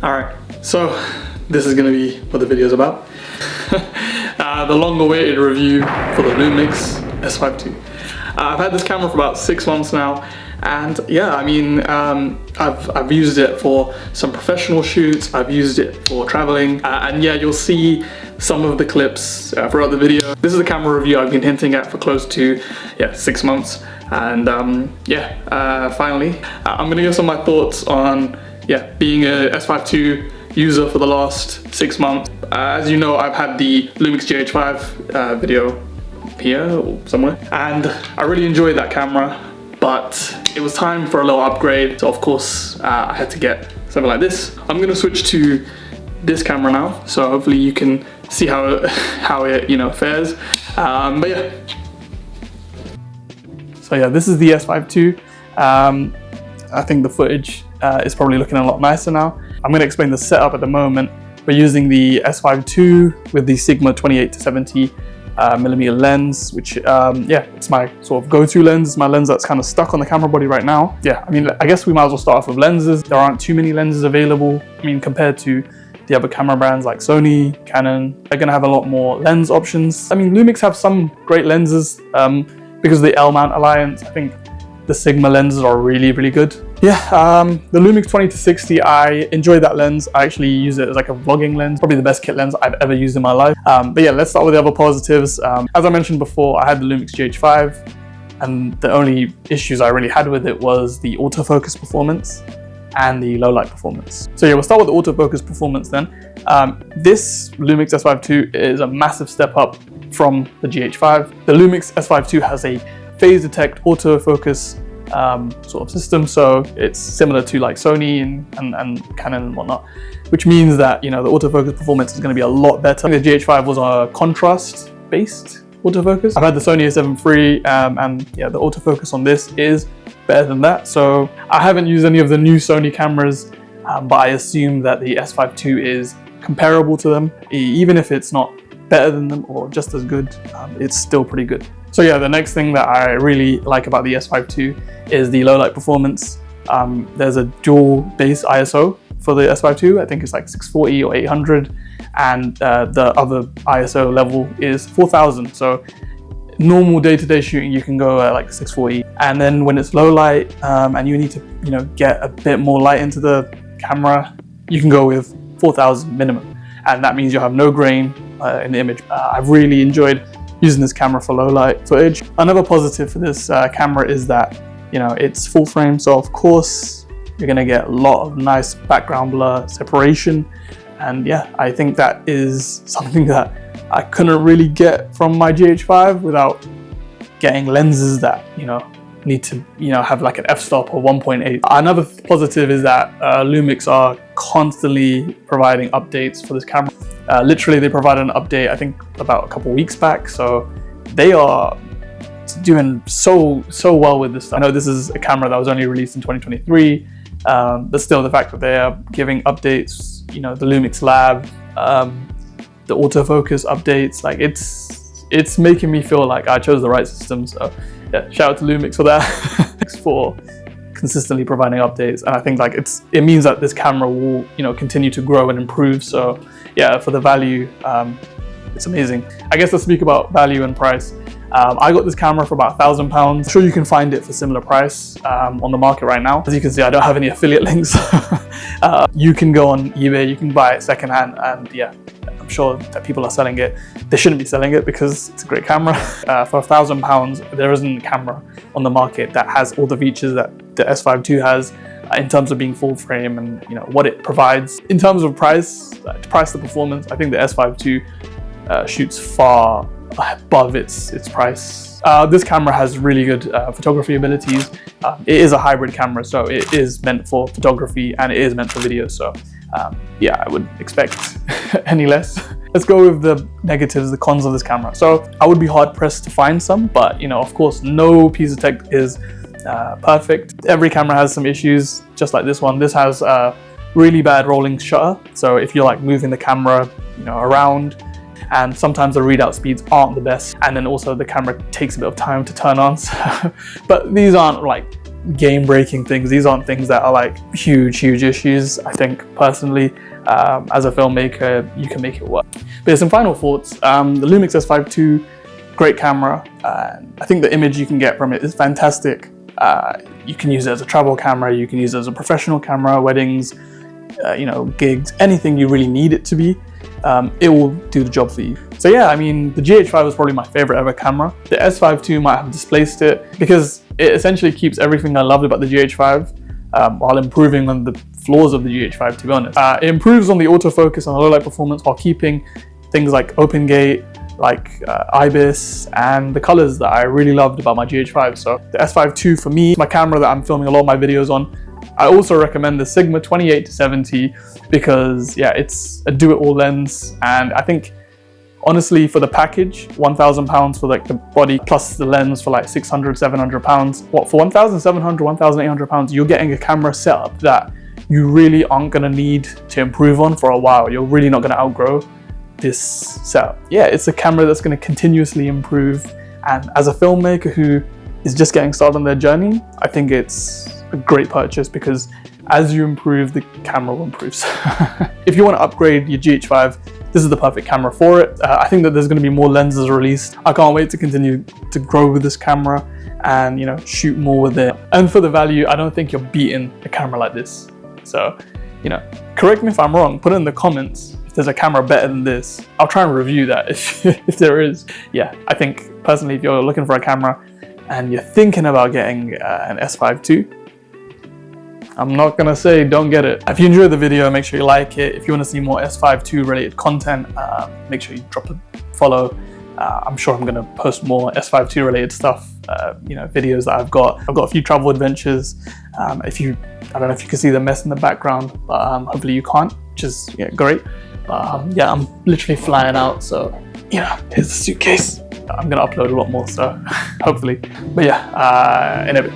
Alright, so this is going to be what the video is about. The long-awaited review for the LUMIX S5II. I've had this camera for about 6 months now, and yeah, I mean, I've used it for some professional shoots, I've used it for traveling, and yeah, you'll see some of the clips throughout the video. This is a camera review I've been hinting at for close to 6 months, and finally, I'm going to give some of my thoughts on being a S5II user for the last 6 months. As you know, I've had the LUMIX GH5 video here or somewhere, and I really enjoyed that camera, but it was time for a little upgrade, so of course I had to get something like this. I'm gonna switch to this camera now, so hopefully you can see how it fares. But yeah. So yeah, this is the S5II. I think the footage is probably looking a lot nicer now. I'm going to explain the setup at the moment. We're using the S5II with the Sigma 28-70 millimeter lens, which it's my sort of go-to lens. It's my lens that's kind of stuck on the camera body right now. Yeah, I mean, I guess we might as well start off with lenses. There aren't too many lenses available. I mean, compared to the other camera brands like Sony, Canon, they're going to have a lot more lens options. I mean, LUMIX have some great lenses because of the L-mount alliance. I think the Sigma lenses are really, really good. Yeah, the LUMIX 20-60, I enjoy that lens. I actually use it as like a vlogging lens, probably the best kit lens I've ever used in my life. But yeah, let's start with the other positives. As I mentioned before, I had the LUMIX GH5, and the only issues I really had with it was the autofocus performance and the low light performance. So yeah, we'll start with the autofocus performance then. This LUMIX S5II is a massive step up from the GH5. The LUMIX S5II has a phase detect autofocus sort of system, so it's similar to like Sony and Canon and whatnot, which means that the autofocus performance is going to be a lot better. I think the GH5 was a contrast based autofocus. I've had the Sony A7 III and yeah, the autofocus on this is better than that. So I haven't used any of the new Sony cameras, but I assume that the S5II is comparable to them. Even if it's not better than them or just as good, it's still pretty good. So yeah, the next thing that I really like about the S5II is the low light performance. There's a dual base ISO for the S5II. I think it's like 640 or 800, and the other ISO level is 4000. So normal day-to-day shooting, you can go at like 640, and then when it's low light and you need to get a bit more light into the camera, you can go with 4000 minimum, and that means you'll have no grain in the image. I've really enjoyed using this camera for low light footage. Another positive for this camera is that it's full frame, so of course you're gonna get a lot of nice background blur separation, and yeah, I think that is something that I couldn't really get from my GH5 without getting lenses that need to have like an f-stop or 1.8. Another positive is that LUMIX are constantly providing updates for this camera. Literally, they provided an update I think about a couple weeks back, so they are doing so well with this. I know this is a camera that was only released in 2023, but still the fact that they are giving updates, the LUMIX Lab, the autofocus updates, like it's making me feel like I chose the right system. So yeah, shout out to LUMIX for that. Thanks for consistently providing updates, and I think like it means that this camera will continue to grow and improve. So yeah, for the value, it's amazing. I guess let's speak about value and price. I got this camera for about £1,000. I'm sure you can find it for similar price on the market right now. As you can see, I don't have any affiliate links. You can go on eBay, you can buy it secondhand, and yeah, I'm sure that people are selling it. They shouldn't be selling it because it's a great camera. For £1,000, there isn't a camera on the market that has all the features that the S5II has in terms of being full frame and what it provides. In terms of price, to price the performance, I think the S5II shoots far above its price. This camera has really good photography abilities. It is a hybrid camera, so it is meant for photography and it is meant for video. So yeah, I wouldn't expect any less. Let's go with the negatives, the cons of this camera. So I would be hard pressed to find some, but of course, no piece of tech is perfect. Every camera has some issues, just like this one. This has a really bad rolling shutter. So if you're like moving the camera, around, and sometimes the readout speeds aren't the best, and then also the camera takes a bit of time to turn on. But these aren't like game-breaking things. These aren't things that are like huge issues. I think personally, as a filmmaker, you can make it work. But some final thoughts. The LUMIX S5II, great camera. I think the image you can get from it is fantastic. You can use it as a travel camera, you can use it as a professional camera, weddings, you know, gigs, anything you really need it to be. It will do the job for you. So yeah, I mean, the GH5 was probably my favorite ever camera. The S5II might have displaced it because it essentially keeps everything I loved about the GH5 while improving on the flaws of the GH5, to be honest. It improves on the autofocus and low light performance while keeping things like open gate, like IBIS, and the colors that I really loved about my GH5. So the S5II for me, my camera that I'm filming a lot of my videos on. I also recommend the Sigma 28-70 because yeah, it's a do-it-all lens, and I think honestly for the package, £1,000 for like the body plus the lens for like £600-700. What, for £1,700-1,800, you're getting a camera setup that you really aren't gonna need to improve on for a while. You're really not gonna outgrow this setup. Yeah, it's a camera that's gonna continuously improve, and as a filmmaker who is just getting started on their journey, I think it's a great purchase because as you improve, the camera will improve. If you want to upgrade your GH5, this is the perfect camera for it. I think that there's going to be more lenses released. I can't wait to continue to grow with this camera and, you know, shoot more with it. And for the value, I don't think you're beating a camera like this. So, you know, correct me if I'm wrong, put it in the comments if there's a camera better than this. I'll try and review that if there is. Yeah, I think personally, if you're looking for a camera and you're thinking about getting an S5II, I'm not gonna say don't get it. If you enjoyed the video, make sure you like it. If you want to see more S5II related content, make sure you drop a follow. I'm sure I'm gonna post more S5II related stuff, you know, videos that I've got a few travel adventures. I don't know if you can see the mess in the background, but hopefully you can't, which is great. Yeah, I'm literally flying out, so you know, here's the suitcase. I'm gonna upload a lot more, so hopefully. But yeah, in a bit.